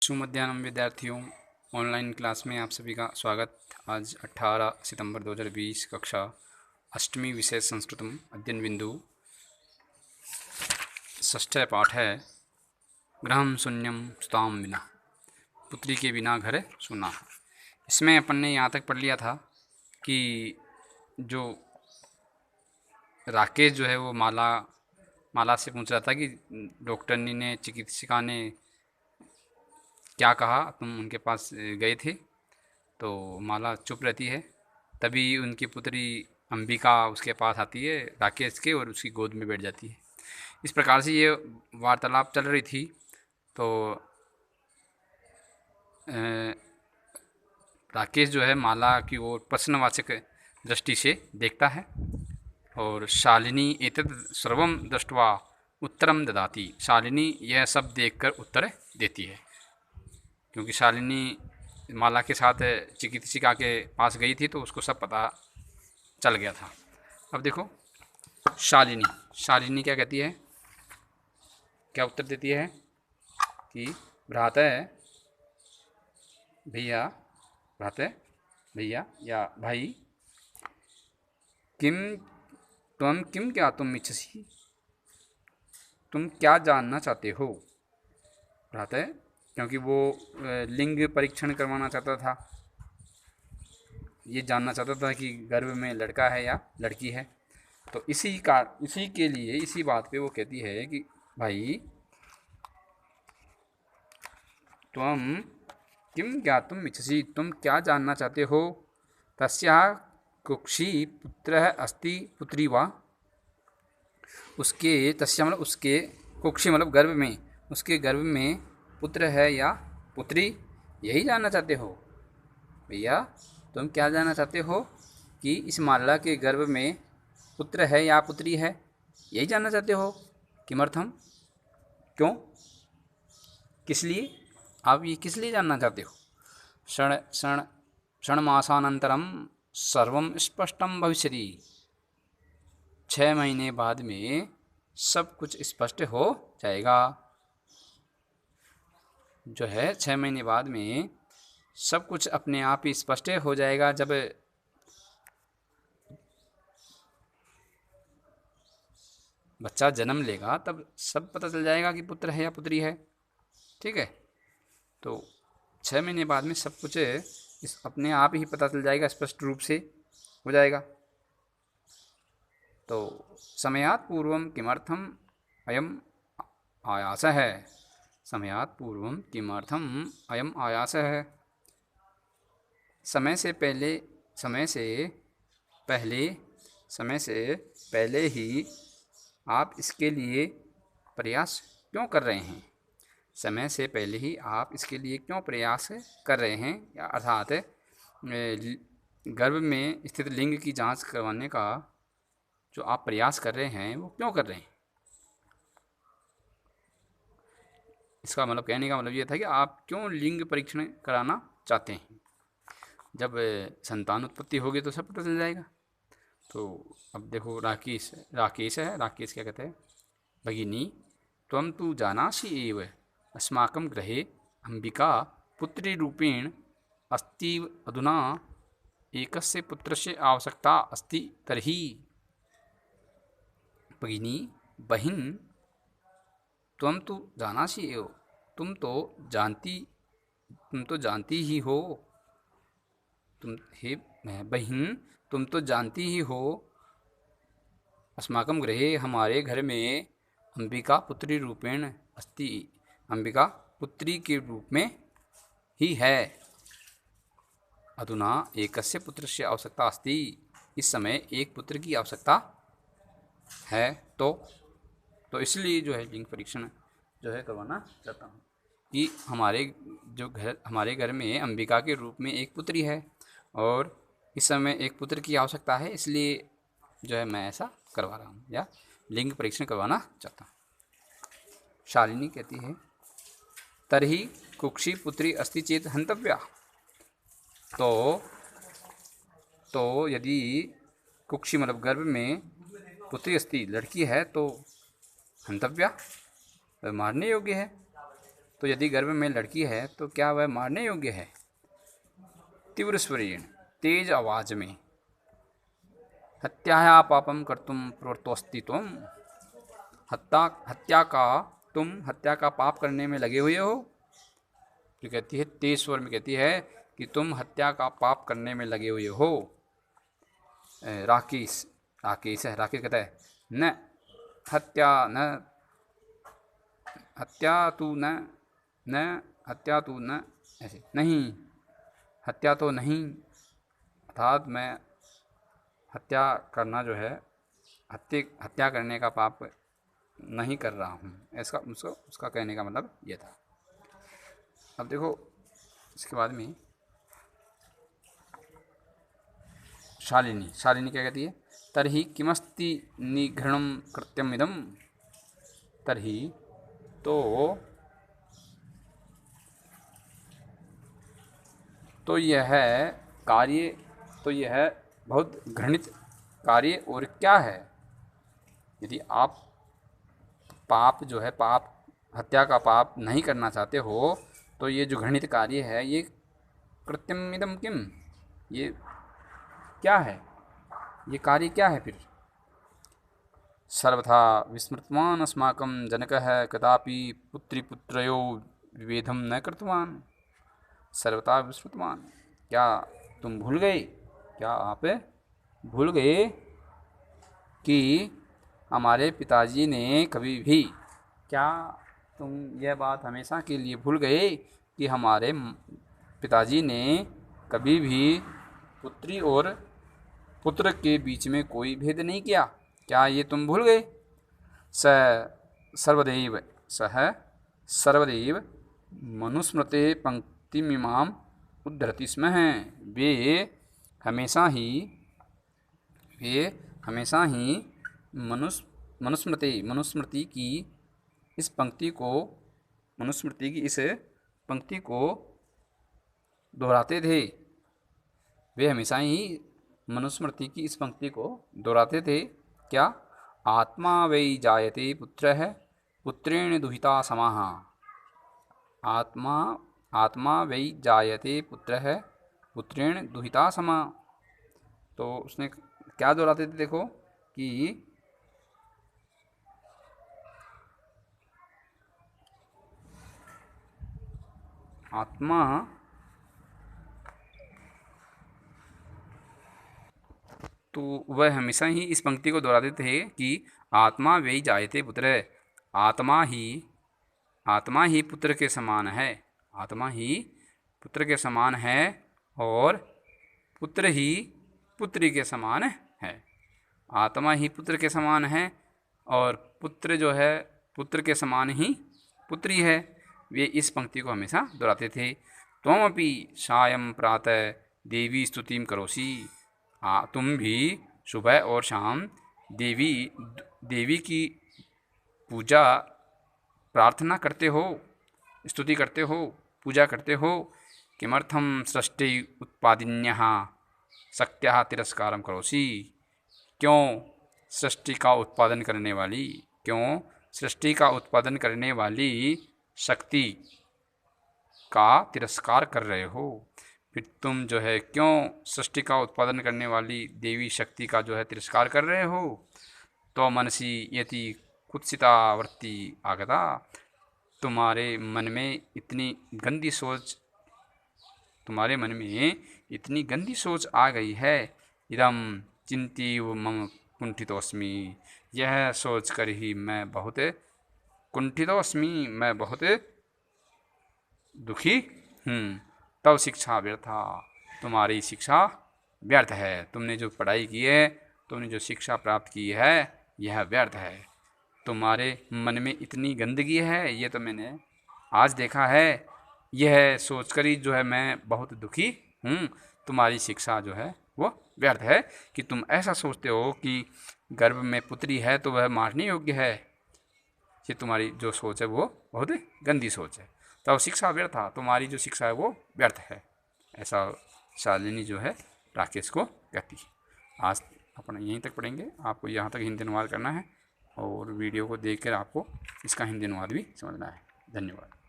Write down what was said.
सुमध्याह्न विद्यार्थियों, online class में आप सभी का स्वागत। आज 18 सितंबर 2020 कक्षा अष्टमी विषय संस्कृतम अध्ययन बिंदु षष्ठ पाठ है गृहं शून्यं सुतां विना, पुत्री के बिना घर सूना। इसमें अपन ने यहाँ तक पढ़ लिया था कि जो राकेश जो है वो माला से पूछ रहा था कि डॉक्टरनी ने, चिकित्सिका ने क्या कहा, तुम उनके पास गए थे। तो माला चुप रहती है। तभी उनकी पुत्री अंबिका उसके पास आती है राकेश के और उसकी गोद में बैठ जाती है। इस प्रकार से ये वार्तालाप चल रही थी। तो राकेश जो है माला की ओर प्रश्नवाचक दृष्टि से देखता है और शालिनी एतत् सर्वम दृष्ट्वा उत्तरम ददाती। शालिनी यह सब देखकर उत्तर देती है, क्योंकि शालिनी माला के साथ चिकित्सिका के पास गई थी तो उसको सब पता चल गया था। अब देखो शालिनी क्या कहती है, क्या उत्तर देती है कि भ्रातः भैया या भाई, किम ज्ञातुम् इच्छसि, तुम क्या जानना चाहते हो। भ्रातः क्योंकि वो लिंग परीक्षण करवाना चाहता था, ये जानना चाहता था कि गर्भ में लड़का है या लड़की है। तो इसी के लिए, इसी बात पे वो कहती है कि भाई तुम किम ज्ञातुम् इच्छसि, तुम क्या जानना चाहते हो। तस्याः कुक्षी पुत्रः अस्ति पुत्री वा, उसके तस्या मतलब उसके, कुक्षी मतलब गर्भ में, उसके गर्भ में पुत्र है या पुत्री, यही जानना चाहते हो। भैया तुम क्या जानना चाहते हो कि इस माला के गर्भ में पुत्र है या पुत्री है, यही जानना चाहते हो। किमर्थम, क्यों, किस लिए, आप ये किस लिए जानना चाहते हो। षण्मासानन्तरं सर्वं स्पष्टं भविष्यति, 6 महीने बाद में सब कुछ स्पष्ट हो जाएगा। जो है 6 महीने बाद में सब कुछ अपने आप ही स्पष्ट हो जाएगा। जब बच्चा जन्म लेगा तब सब पता चल जाएगा कि पुत्र है या पुत्री है। ठीक है, तो 6 महीने बाद में सब कुछ इस अपने आप ही पता चल जाएगा, स्पष्ट रूप से हो जाएगा। तो समयात् पूर्वं किमर्थम अयम आयास है, समयात् पूर्वं किमर्थम अयम आयास है, समय से पहले ही आप इसके लिए प्रयास क्यों कर रहे हैं। समय से पहले ही आप इसके लिए क्यों प्रयास कर रहे हैं, या अर्थात गर्भ में स्थित लिंग की जांच करवाने का जो आप प्रयास कर रहे हैं वो क्यों कर रहे हैं। इसका मतलब, कहने का मतलब ये था कि आप क्यों लिंग परीक्षण कराना चाहते हैं। जब संतान उत्पत्ति होगी तो सब पता चल जाएगा। तो अब देखो राकेश क्या कहते हैं, भगिनी त्वं तु जानासि एव अस्माकं गृहे अंबिका पुत्रीरूपेण अस्ति, अधुना एकस्य पुत्रस्य आवश्यकता अस्ति। तर्हि भगिनी, बहिन, त्वं तु जानासि एव, तुम तो जानती ही हो, हे बहिन तुम तो जानती ही हो, अस्माकं गृहे हमारे घर में अंबिका पुत्री रूपेण अस्ति, अंबिका पुत्री के रूप में ही है। अधुना एकस्य पुत्रस्य आवश्यकता अस्ति, इस समय एक पुत्र की आवश्यकता है। तो इसलिए जो है लिंग परीक्षण जो है करवाना चाहता हूँ कि हमारे घर में अंबिका के रूप में एक पुत्री है और इस समय एक पुत्र की आवश्यकता है, इसलिए जो है मैं ऐसा करवा रहा हूँ या लिंग परीक्षण करवाना चाहता हूँ। शालिनी कहती है तर्हि कुक्षी पुत्री अस्ति चेत हंतव्या, तो यदि कुक्षी मतलब गर्भ में पुत्री अस्ति, लड़की है, तो हंतव्या, मारने योग्य है। तो यदि गर्भ में लड़की है तो क्या वह मारने योग्य है? तीव्र स्वरेण, तेज आवाज में, हत्याया पापम कर्तुम प्रवृत्तोस्ति त्वं, तुम हत्या का पाप करने में लगे हुए हो। जो कहती है तेज स्वर में कहती है कि तुम हत्या का पाप करने में लगे हुए हो। राकेश कहता है न हत्या न ऐसे नहीं, हत्या तो नहीं, अर्थात मैं हत्या करना जो है हत्या करने का पाप नहीं कर रहा हूँ, ऐसा उसका कहने का मतलब ये था। अब देखो इसके बाद में शालिनी क्या कहती है? तर्हि किमस्ति निघृणं कृत्यमिदं, तर्हि तो यह कार्य, तो यह बहुत घृणित कार्य और क्या है? यदि आप पाप जो है हत्या का पाप नहीं करना चाहते हो तो ये जो घृणित कार्य है ये कृत्यमिदं किम, ये क्या है, ये कार्य क्या है फिर? सर्वथा विस्मृतवान अस्माकं जनकः कदापि पुत्रीपुत्रयो विभेदं न कृतवान। सर्वथा विस्मृतवान, क्या तुम भूल गए, क्या आप भूल गए कि हमारे पिताजी ने कभी भी, क्या तुम यह बात हमेशा के लिए भूल गए कि हमारे पिताजी ने कभी भी पुत्री और पुत्र के बीच में कोई भेद नहीं किया? क्या ये तुम भूल गए? सर्वदैव मनुस्मृते पंक्तिमिमाम उद्धरति स्म है। वे हमेशा ही मनुस्मृति की इस पंक्ति को दोहराते थे। वे हमेशा ही मनुस्मृति की इस पंक्ति को दोहराते थे। क्या? आत्मा वै जायते पुत्रः पुत्रेण दुहिता समाः। आत्मा वै जायते पुत्रः पुत्रेण दुहिता समाः। तो उसने क्या दोहराते थे? देखो कि आत्मा तो वह हमेशा ही इस पंक्ति को दोहराते थे कि आत्मा वै जायते पुत्र, आत्मा ही पुत्र के समान है, आत्मा ही पुत्र के समान है और पुत्र ही पुत्री के समान है। आत्मा ही पुत्र के समान है और पुत्र जो है पुत्र के समान ही पुत्री है। वे इस पंक्ति को हमेशा दोहराते थे। त्वमपि सायं प्रातः देवी स्तुतिं करोसि। तुम भी सुबह और शाम देवी की पूजा प्रार्थना करते हो, स्तुति करते हो, पूजा करते हो। किमर्थं सृष्टि उत्पादिन्यः शक्त्यः तिरस्कारं करोसि। क्यों सृष्टि का उत्पादन करने वाली शक्ति का तिरस्कार कर रहे हो? फिर तुम जो है क्यों सृष्टि का उत्पादन करने वाली देवी शक्ति का जो है तिरस्कार कर रहे हो? तो मनसी यति कुत्सिता वृत्ति आगता। तुम्हारे मन में इतनी गंदी सोच आ गई है। इदम चिंतीव मम कुंठितोस्मि। यह सोच कर ही मैं बहुत कुंठितोस्मि, मैं बहुत दुखी हूँ। तब शिक्षा व्यर्था, तुम्हारी शिक्षा व्यर्थ है। तुमने जो पढ़ाई की है, तुमने जो शिक्षा प्राप्त की है, यह व्यर्थ है। तुम्हारे मन में इतनी गंदगी है, ये तो मैंने आज देखा है। यह सोचकर ही जो है मैं बहुत दुखी हूँ। तुम्हारी शिक्षा जो है वो व्यर्थ है कि तुम ऐसा सोचते हो कि गर्भ में पुत्री है तो वह मारने योग्य है। ये तुम्हारी जो सोच है वो बहुत गंदी सोच है। तो शिक्षा व्यर्थ था, तुम्हारी जो शिक्षा है वो व्यर्थ है। ऐसा शालिनी जो है राकेश को कहती है। आज अपन यहीं तक पढ़ेंगे। आपको यहाँ तक हिंदी अनुवाद करना है और वीडियो को देखकर आपको इसका हिंदी अनुवाद भी समझना है। धन्यवाद।